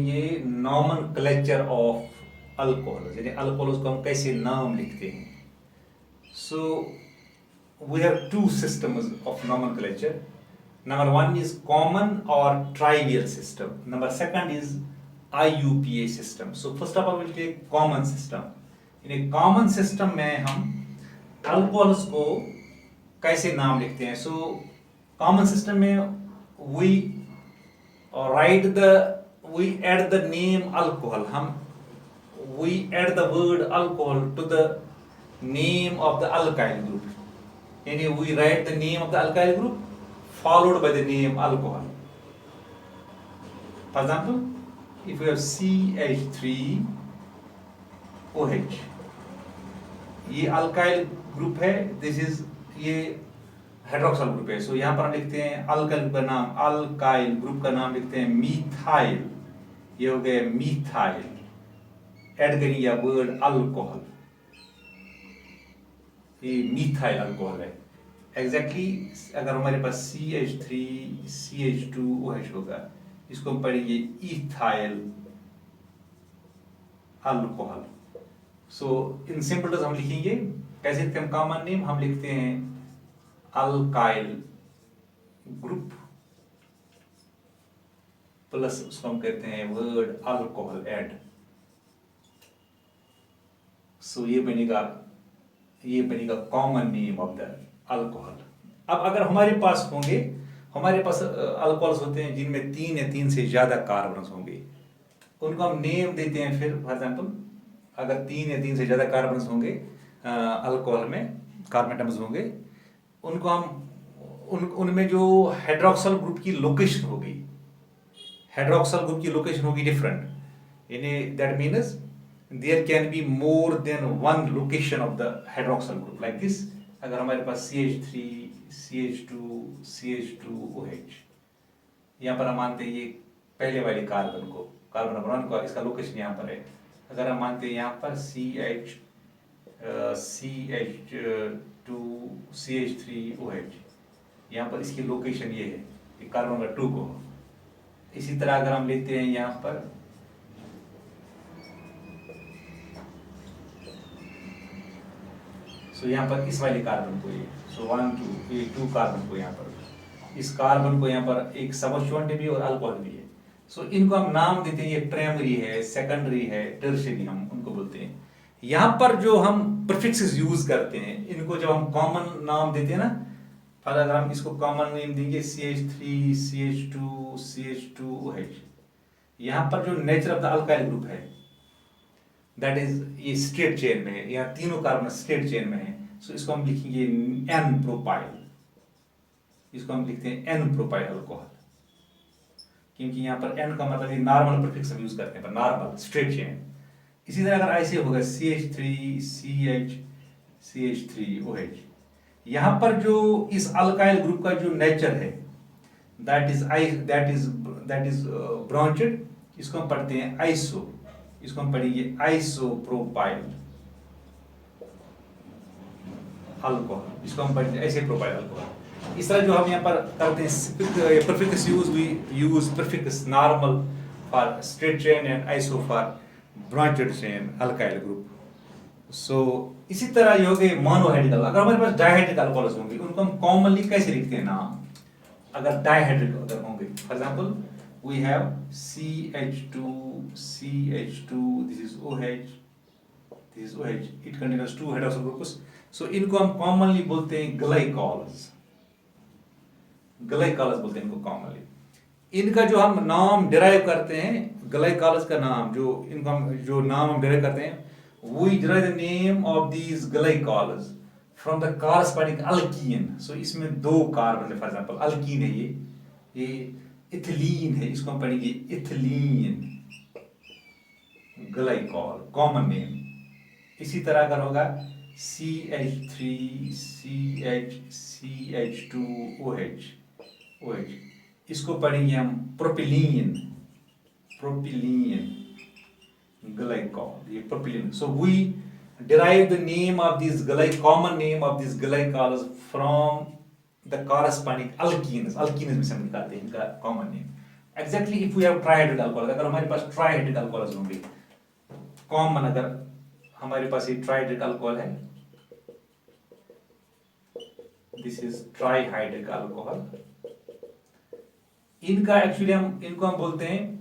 ये nomenclature of alcohol, यानी alcohol को हम कैसे नाम लिखते हैं. So we have two systems of nomenclature. Number one is common or trivial system. Number second is IUPA system. So first of all we'll take common system. In a common system में हम alcohols को कैसे नाम लिखते हैं. So common system में we we add the name alcohol. We add the word alcohol to the name of the alkyl group. And we write the name of the alkyl group followed by the name alcohol. For example, if we have CH3OH, ये alkyl group है, this is ये hydroxyl group है. सो यहाँ पर हम लिखते हैं alkyl का नाम, अल्काइल ग्रुप का नाम लिखते हैं मीथाइल. ये हो गया मीथाइल. ऐड करिए वर्ड अल्कोहल, ये मीथाइल अल्कोहल है. एग्जैक्टली अगर हमारे पास CH3CH2OH होगा, इसको हम पढ़ेंगे ethyl alcohol. So in simple terms हम लिखेंगे कैसे लिखते हैं. कॉमन नेम हम लिखते हैं अल्काइल ग्रुप प्लस उसको हम कहते हैं वर्ड अल्कोहल ऐड. सो ये बनेगा common name of the alcohol. अब अगर हमारे पास अल्कोहल्स होते हैं जिनमें 3 या 3 से ज्यादा कार्बन्स होंगे, उनको हम नेम देते हैं. फिर फॉर एग्जांपल अगर 3 या 3 से ज्यादा कार्बन्स होंगे अल्कोहल में, कार्बन एटम्स होंगे, उनको हम उनमें जो हाइड्रोक्सल ग्रुप की लोकेशन होगी, डिफरेंट. यानी that means there can be more than one location of the hydroxyl group. Like this, अगर हमारे पास CH3 CH2 CH2OH, यहाँ पर हम मानते हैं ये पहले वाले कार्बन नंबर 1 को, इसका लोकेशन यहाँ पर है. अगर हम मानते हैं यहाँ पर CH2CH3OH, यहाँ पर इसकी लोकेशन ये है, कार्बन नंबर 2 को. इसी तरह अगर हम लेते हैं यहाँ पर यहाँ पर इस वाले कार्बन को, ये 1 2 ये 2 कार्बन को, यहाँ पर इस कार्बन को यहाँ पर एक सबस्टिट्यूएंट भी और अल्कोहल भी है. सो इनको हम नाम देते हैं, ये प्राइमरी है, सेकेंडरी है, टर्शियरी हम उनको बोलते हैं. यहाँ पर जो हम प्रीफिक्सेस यूज करते हैं, इनको जब हम कॉमन नाम देते हैं ना, फिर अगर हम इसको कॉमन नेम देंगे CH3 CH2 CH2OH, यहाँ पर जो nature of the alkyl group है दैट इज ये स्ट्रेट चेन में है, यहाँ तीनों कार्बन स्ट्रेट चेन में है. सो इसको हम लिखेंगे N प्रोपाइल, इसको हम लिखते हैं N प्रोपाइल अल्कोहल, क्योंकि यहाँ पर N का मतलब ये नॉर्मल प्रीफिक्स हम यूज करते हैं, नॉर्मल स्ट्रेट चेन. इसी तरह अगर ऐसे होगा CH3OH, यहाँ पर जो इस अल्काइल ग्रुप का जो नेचर है दैट इज ब्रांचेड, इसको हम पढ़ते हैं आइसो, इसको हम पढ़ेंगे आइसोप्रोपाइल अल्कोहल, इसको हम पढ़ते हैं ऐसे प्रोपाइल अल्कोहल. इस तरह जो हम यहाँ पर करते हैं prefix use prefix normal for straight chain and iso for branched chain alkyl group. So इसी तरह ये हो गए मोनोहाइड्रिकल. अगर हमारे पास डाइहाइड्रिक अल्कोहल्स होंगे, उनको हम कॉमनली कैसे लिखते हैं नाम. अगर डाइहाइड्रिक अगर होंगे, for example we have CH2 this is OH, it contains 2 hydroxyl groups. So इनको हम कॉमनली बोलते हैं ग्लाइकॉल्स बोलते हैं इनको कॉमनली. इनका जो हम नाम डिराइव करते हैं, ग्लाइकॉल्स का नाम जो नाम हम डिराइव करते हैं, we derive the name of these glycols from the corresponding alkene. So इसमें 2 कार्बन है, फॉर एग्जांपल अल्कीन है, ये इथिलीन है, इसको हम पढ़ेंगे इथिलीन ग्लाइकॉल, कॉमन नेम. इसी तरह अगर होगा CH3CH2OH, इसको पढ़ेंगे हम प्रोपिलीन glycol, ये propylene. So we derive the name of these common name of these glycols from the corresponding alkenes. Alkenes में से हम निकालते हैं इनका common name. Exactly if we have trihydric alcohol, अगर हमारे पास ट्राइहाइड्रिक अल्कोहल होंगे कॉमन, अगर हमारे पास ये ट्राइहाइड्रिक अल्कोहल है, दिस इज ट्राइहाइड्रिक अल्कोहल, इनका एक्चुअली इनको हम बोलते हैं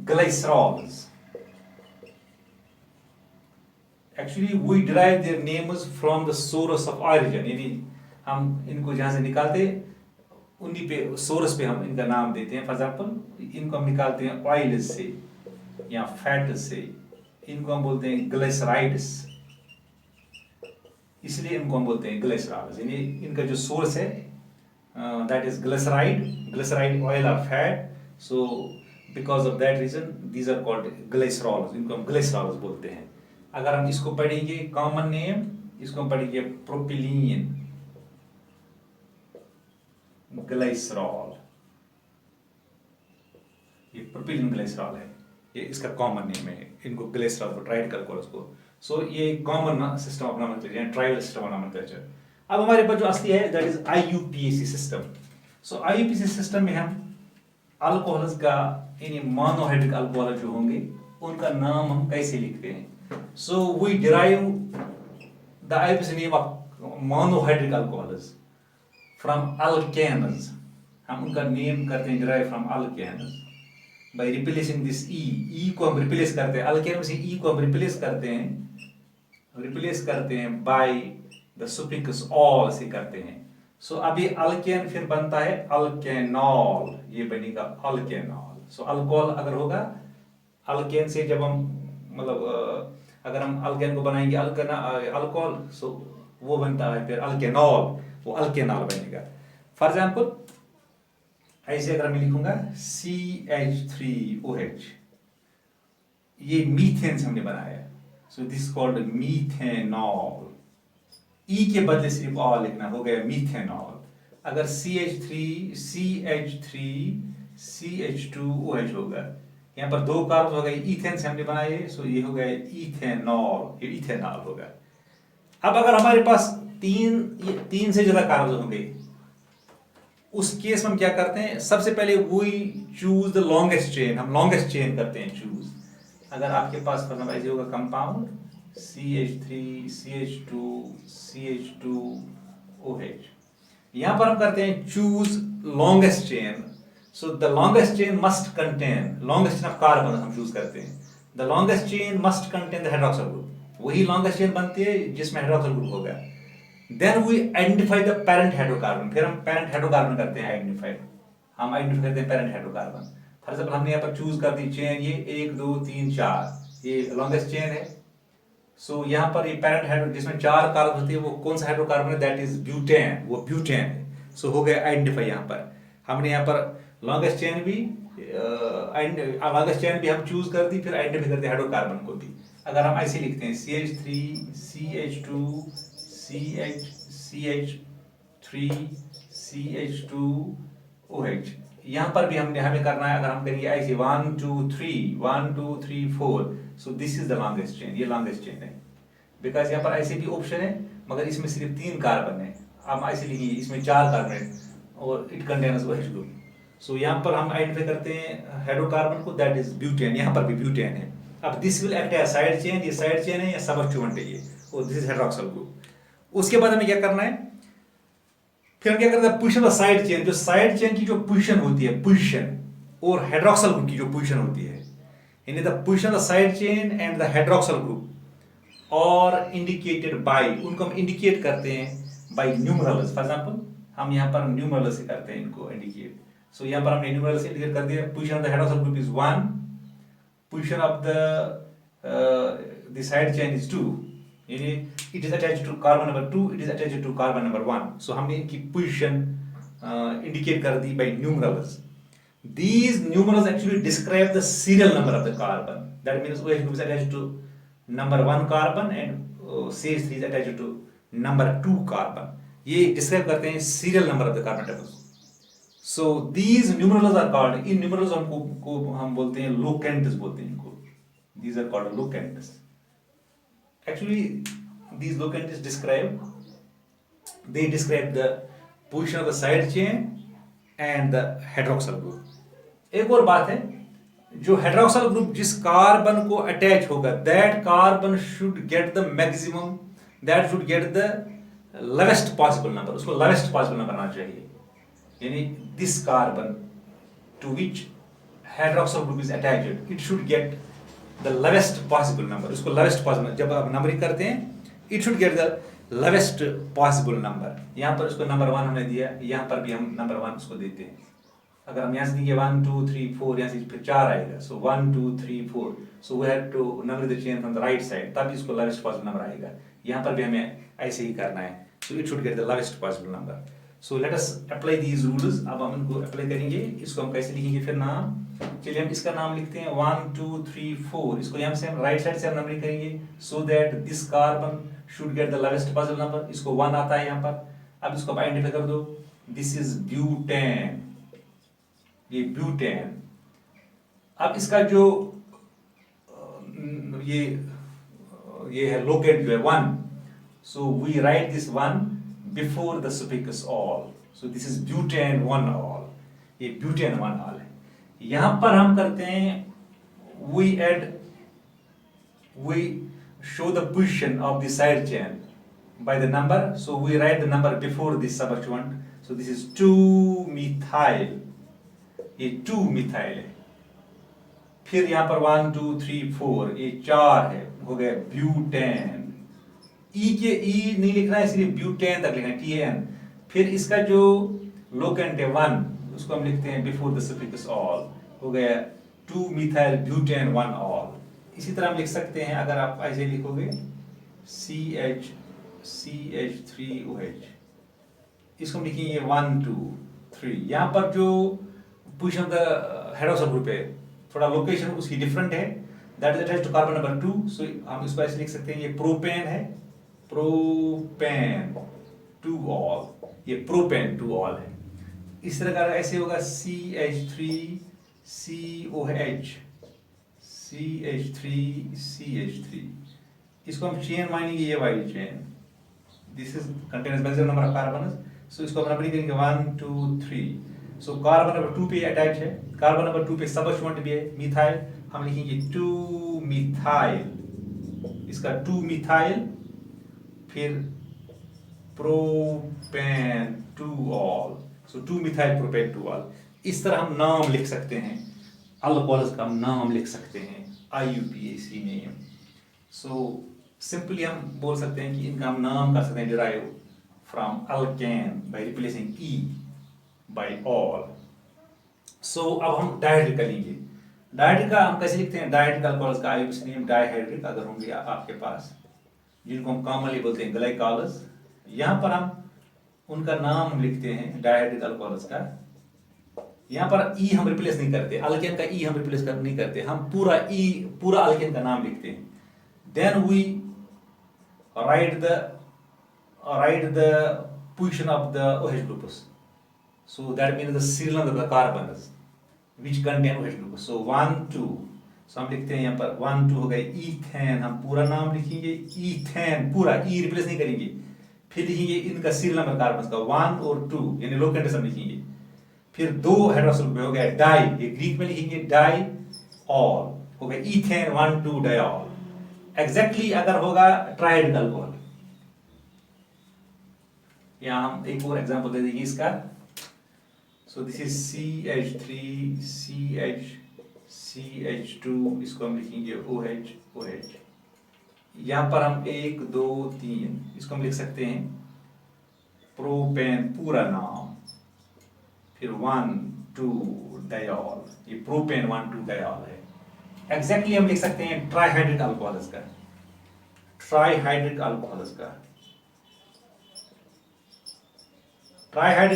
glycerols. Actually we derive their names from the source of origin, यानी हम इनको जहां से निकालते उन्हीं पे सोर्स पे हम इनका नाम देते हैं। फॉर एग्जाम्पल इनको हम निकालते हैं ऑयल से या फैट से, इनको हम बोलते हैं ग्लिसराइड्स, इसलिए इनको हम बोलते हैं ग्लिसरॉल्स, यानी इनका जो सोर्स है दैट इज ग्लिसराइड ऑयल और fat, so because of that reason these are called glycerols, इनको हम ग्लिसरॉल्स बोलते हैं। अगर हम इसको पढ़ेंगे कॉमन नेम, इसको हम पढ़ेंगे प्रोपिलीन ग्लिसरॉल, ये प्रोपिलीन ग्लिसरॉल है, ये इसका कॉमन नेम है, इनको ग्लिसरॉल को ट्राइड अल्कोहल को। सो ये common system of nomenclature, tribal system of nomenclature. अब हमारे पास जो असली है that is IUPAC system. So IUPAC system में हम अल्कोहल्स का, यानी मोनोहाइड्रिक अल्कोहल जो होंगे उनका नाम हम कैसे लिखते हैं। So we derive the IUPAC name of monohydric alcohols from alkanes, हम उनका नेम करते हैं derive from alkanes by replacing this e को हम रिप्लेस करते हैं, अल्केन में से ई को हम रिप्लेस करते हैं बाय द सुफिक्स ऑल से करते हैं। सो अब ये अल्केन फिर बनता है अल्केनॉल, ये बनेगा अल्केनॉल। सो अल्कोहल अगर होगा अल्केन से, जब हम मतलब अगर हम अल्केन को बनाएंगे अल्कोहल, सो वो बनता है फिर अल्केनॉल, वो अल्केनॉल बनेगा। फॉर एग्जाम्पल ऐसे अगर मैं लिखूंगा CH3OH, ये मीथेन से हमने बनाया, सो दिस कॉल्ड मीथेनॉल, ई के बदले सिर्फ ऑल लिखना, हो गया मीथेनॉल। अगर CH2OH होगा, यहाँ पर 2 कार्बन हो गए, इथेन से हमने बनाए, सो ये हो गया इथेनॉल, ये इथेनॉल होगा। अब अगर हमारे पास तीन से ज्यादा कार्बन होंगे, उस केस में हम क्या करते हैं, सबसे पहले we choose the longest chain, हम लॉन्गेस्ट चेन करते हैं चूज। अगर आपके पास मतलब ऐसे होगा कंपाउंड CH3 CH2 CH2OH, यहां पर हम करते हैं choose longest chain. So the longest chain must contain, longest chain of carbon हम चूज करते हैं, the longest chain must contain the hydroxyl group, वही लॉन्गेस्ट चेन बनती है जिसमें हाइड्रोक्सिल ग्रुप होगा। Then we identify the parent hydrocarbon, फिर हम पेरेंट हाइड्रोकार्बन करते हैं आइडेंटिफाई, हम आइडेंटिफाई करते हैं पेरेंट हाइड्रोकार्बन। फॉर एग्जांपल हमने यहाँ पर चूज कर दी चेन, ये 1 2 3 4, ये लॉन्गेस्ट चेन है। सो यहाँ पर ये पेरेंट हाइड्रो जिसमें 4 कार्बन होती है, वो कौन सा हाइड्रोकार्बन है, दैट इज ब्यूटेन, वो ब्यूटेन है। सो हो गया आइडेंटिफाई। यहाँ पर हमने यहाँ पर लॉन्गेस्ट चेन भी हम चूज कर दी, फिर आइडेंटिफाई करते हैं हाइड्रोकार्बन को भी। अगर हम ऐसे लिखते हैं CH3 CH2 CH3 CH2OH, यहाँ पर भी हमें करना है। अगर हम करेंगे ऐसे 1 2 3 4, सो this is the longest chain, ये लॉन्गेस्ट चेन है। बिकॉज यहाँ पर ऐसे भी ऑप्शन है, मगर इसमें सिर्फ 3 कार्बन है, हम ऐसे लिखिए इसमें 4 कार्बन है और इट कंटेन्स OH ग्रुप। सो यहाँ पर हम आइडेंटिफाई करते हैं हाइड्रोकार्बन को, दैट इज ब्यूटेन, यहाँ पर भी ब्यूटेन है। अब this will act as side chain, ये साइड चेन है या सबस्टिट्यूएंट है ये, और दिस इज हाइड्रोक्सिल ग्रुप। उसके बाद हमें क्या करना है, फिर हम क्या करते हैं पोजीशन ऑफ साइड चेन, जो साइड चेन की जो पोजीशन होती है, पोजीशन और हाइड्रोक्सिल ग्रुप की जो पोजीशन होती है, यानी the position of side chain and the hydroxyl group और इंडिकेटेड बाय, उनको हम इंडिकेट करते हैं बाय न्यूमरल्स। फॉर एग्जांपल हम यहाँ पर न्यूमरल से करते हैं इनको इंडिकेट। सो यहाँ पर हमने न्यूमरल से इंडिकेट कर दिया, position of the hydroxyl group is 1, position of the side chain is 2, यानी it is attached to carbon number 2, it is attached to carbon number 1. So हमने इनकी पोजीशन इंडिकेट कर दी by numerals. These numerals actually describe the serial number of the carbon. That means OH group is attached to number 1 carbon and CH3 is attached to number 2 carbon. ये describe करते हैं serial number of the carbon atoms. So these numerals are called, in numerals को हम बोलते हैं locants बोलते हैं इनको. These are called locants. Actually, these locants describe the position of the side chain and the hydroxyl group. एक और बात है, जो हाइड्रोक्सिल ग्रुप जिस कार्बन को अटैच होगा, that carbon should get the maximum, that should get the lowest possible number, उसको lowest possible number आना चाहिए। यानी this carbon to which hydroxyl group is attached, it should get the lowest possible number, उसको lowest possible, जब आप numbering करते हैं it should get the lowest possible number. यहाँ पर उसको नंबर 1 हमने दिया, यहाँ पर भी हम नंबर 1 उसको देते हैं। अगर हम यहाँ से देंगे 1 2 3 4, यहाँ से फिर 4 आएगा, so 1 2 3 4, so we have to number the chain from the right side, तब इसको लोवेस्ट पॉसिबल नंबर आएगा। यहाँ पर भी हमें ऐसे ही करना है, so it should get the lowest possible number. So let us apply these rules. अब हम इनको अप्लाई करेंगे। इसको हम कैसे लिखेंगे फिर नाम, चलिए हम इसका नाम लिखते हैं 1 2 3 4, इसको यहाँ से हम राइट साइड से हम नंबरिंग करेंगे, so that this carbon should get the lowest possible number. इसको 1 आता है यहाँ पर, अब इसको आप आइडेंटिफाई कर दो, दिस इज ब्यूटेन, ये ब्यूटेन। अब इसका जो ये है लोकेट जो है 1, so we write this 1 before the suffix ol, so this is butane 1 ol, ये ब्यूटेन 1 ऑल है। यहां पर हम करते हैं we show the position of the side chain by the number, so we write the number before this substituent, so this is 2 methyl, ये 2 methyl है। फिर यहाँ पर 1 2 3 4, ये 4 है, हो गया ब्यूटेन। ई नहीं लिखना है, इसलिए ब्यूटेन तक लिखना है, TAN। फिर इसका जो लोकेंट है 1, उसको हम लिखते हैं बिफोर द सफिक्स ऑल, हो गया 2 मिथाइल ब्यूटेन 1 ऑल। इसी तरह हम लिख सकते हैं, अगर आप ऐसे लिखोगे CH3OH, इसको हम लिखेंगे 1 2 3। यहाँ पर जो position of the hydroxyl group है, थोड़ा लोकेशन उसकी डिफरेंट है, that is attached to carbon number 2, सो हम इसको ऐसे लिख सकते हैं, ये प्रोपेन है, प्रोपेन 2 ऑल, ये प्रोपेन 2 ऑल है। इस तरह का ऐसे होगा CH3COH, CH3CH3, इसको हम चेन मानेंगे, ये वाली chain, this is contains maximum number of carbons, so इसको हम नंबरिंग करेंगे 1 2 3। सो कार्बन नंबर 2 पे अटैच है, कार्बन नंबर 2 पे सबस्टिट्यूएंट भी है मिथाइल, हम लिखेंगे 2 मिथाइल, इसका 2 मिथाइल, फिर प्रोपेन 2 ऑल, सो 2 मिथाइल प्रोपेन 2 ऑल। इस तरह हम नाम लिख सकते हैं, अल्कोहल्स का हम नाम लिख सकते हैं IUPAC में। सो सिंपली हम बोल सकते हैं कि इनका हम नाम कर सकते हैं derive from alkane by replacing E by all। so अब हम डायहाइड्रिक लेंगे। डायहाइड्रिक का हम कैसे लिखते हैं, डायहाइड्रिक अल्कोहल्स का IUPAC नेम डायहाइड्रिक अगर होंगे आपके पास, जिनको हम कॉमनली बोलते हैं ग्लाइकॉल्स, यहाँ पर हम उनका नाम हम लिखते हैं डायहाइड्रिक अल्कोहल्स का। यहाँ पर E हम रिप्लेस नहीं करते, अल्केन का E हम रिप्लेस नहीं करते, हम पूरा अल्केन का नाम लिखते हैं। Then we write the position of the OH groups, so that means the serial number of the carbons which contain OH group, so 1 2, so हम लिखते हैं यहाँ पर 1 2 हो गए ईथेन, हम पूरा नाम लिखेंगे ईथेन, पूरा E रिप्लेस नहीं करेंगे, फिर लिखेंगे इनका सीरियल नंबर कार्बन का 1 और 2, यानी लोकेंट हम लिखेंगे। फिर 2 हाइड्रोक्सिल ग्रुप हो गया डाई, ये ग्रीक में लिखेंगे डाई ऑल, हो गया ईथेन 1 2 डाइऑल। एग्जैक्टली अगर होगा ट्राइहाइड्रिक अल्कोहल, यहाँ हम एक और एग्जांपल दे देंगे इसका। So this is CH3CH2, इसको हम लिखेंगे OH। यहाँ पर हम 1 2 3, इसको हम लिख सकते हैं प्रोपेन पूरा नाम, फिर 1 2 डाइऑल, ये प्रोपेन 1 2 डाइऑल है। एग्जैक्टली हम लिख सकते हैं ट्राइहाइड्रिक अल्कोहल्स का, ट्राइहाइड्रिक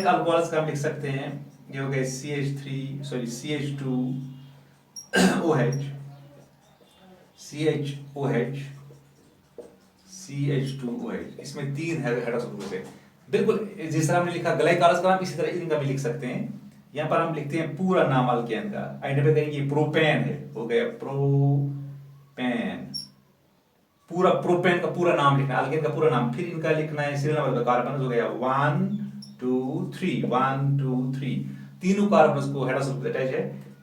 अल्कोहल्स का हम लिख सकते हैं, ये हो गए CH2OH, इसमें 3 हाइड्रोक्सिल ग्रुप है। बिल्कुल जिस तरह हमने लिखा ग्लाइकॉल्स का नाम, इसी तरह इनका भी लिख सकते हैं। यहाँ पर हम लिखते हैं पूरा नाम अल्केन का, आइडेंटिफाई करेंगे प्रोपेन है, हो गया प्रोपेन, पूरा प्रोपेन का पूरा नाम लिखना है, अल्केन का पूरा नाम, फिर इनका लिखना है सीरियल नंबर का कार्बन, हो गया 1 2 3, 1 2 3, तीनों कार्बन को हाइड्रोक्सिल ग्रुप अटैच है।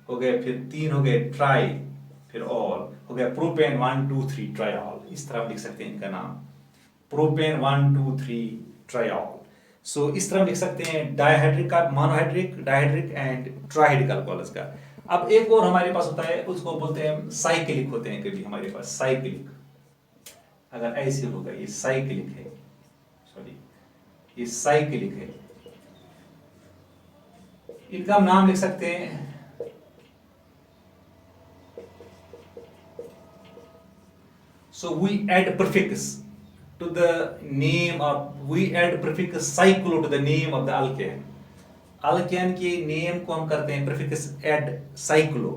हो गए, फिर 3 हो गए ट्राई, फिर ऑल हो गया, प्रोपेन 1 2 3 ट्राइऑल। इस तरह हम लिख सकते हैं इनका नाम, प्रोपेन 1 2 3 ट्राइऑल। सो इस तरह हम लिख सकते हैं डायहाइड्रिक का, मोनोहाइड्रिक, डायहाइड्रिक एंड ट्राइहाइड्रिक अल्कोहल्स का। अब एक और हमारे पास होता है, उसको बोलते हैं साइक्लिक होते हैं कभी हमारे पास, साइक्लिक। अगर ऐसे होगा, ये साइक्लिक है, सॉरी ये साइक्लिक है। इनका हम नाम लिख सकते हैं so we add prefix to the name of, we add prefix cyclo to the name of the alkane। Alkane के नेम को हम करते हैं प्रीफिक्स ऐड साइक्लो।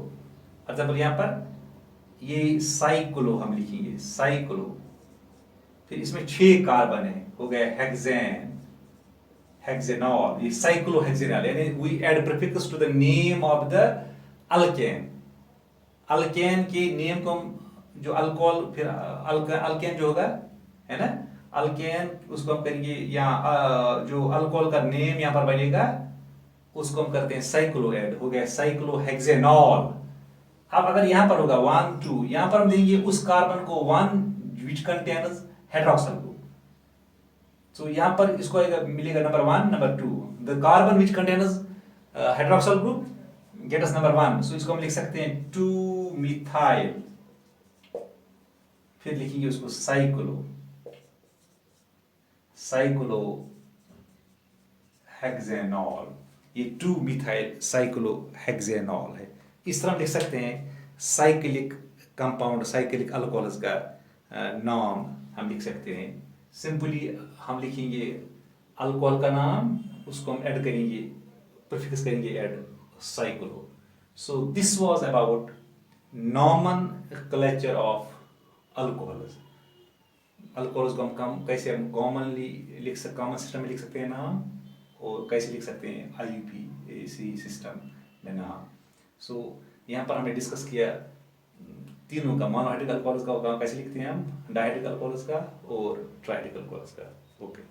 मतलब यहां पर ये साइक्लो हम लिखेंगे, साइक्लो। फिर इसमें 6 कार्बन है, हो गया हेक्सेन, हेक्सेनॉल, ये साइक्लो हेक्सेनॉल, यानी we add prefix to the name of the alkane. Alkane के नेम को हम, जो अल्कोहल, फिर अल्केन जो होगा, है ना, अल्केन, उसको हम करेंगे यहाँ, जो अल्कोहल का नेम यहाँ पर बनेगा उसको हम करते हैं साइक्लो ऐड, हो गया साइक्लोहेक्सेनॉल। अब अगर यहाँ पर होगा 1 2, यहाँ पर हम देंगे उस कार्बन को 1 विच कंटेन्स हाइड्रोक्सिल ग्रुप। सो यहाँ पर इसको मिलेगा number 1, number 2, the carbon which contains hydroxyl group get us number 1। सो इसको हम लिख सकते हैं 2 मिथाइल, फिर लिखेंगे उसको साइक्लो, साइक्लो हेक्सेनॉल। ये 2 मिथाइल साइक्लो हेक्सेनॉल है। इस तरह हम लिख सकते हैं साइक्लिक कंपाउंड, साइक्लिक अल्कोहल्स का नाम हम लिख सकते हैं। सिंपली हम लिखेंगे अल्कोहल का नाम, उसको हम ऐड करेंगे, प्रीफिक्स करेंगे add cyclo. So this was about nomenclature of alcohols. Alcohols को हम कैसे हम कॉमनली लिख सकते, कॉमन सिस्टम में लिख सकते हैं नाम, और कैसे लिख सकते हैं IUPAC सिस्टम में नाम। सो यहाँ पर हमने डिस्कस किया तीनों का, मोनोहाइड्रिक अल्कोहल्स का कैसे लिखते हैं हम, डायहाइड्रिक अल्कोहल्स का और ट्राइहाइड्रिक अल्कोहल्स का। ओके।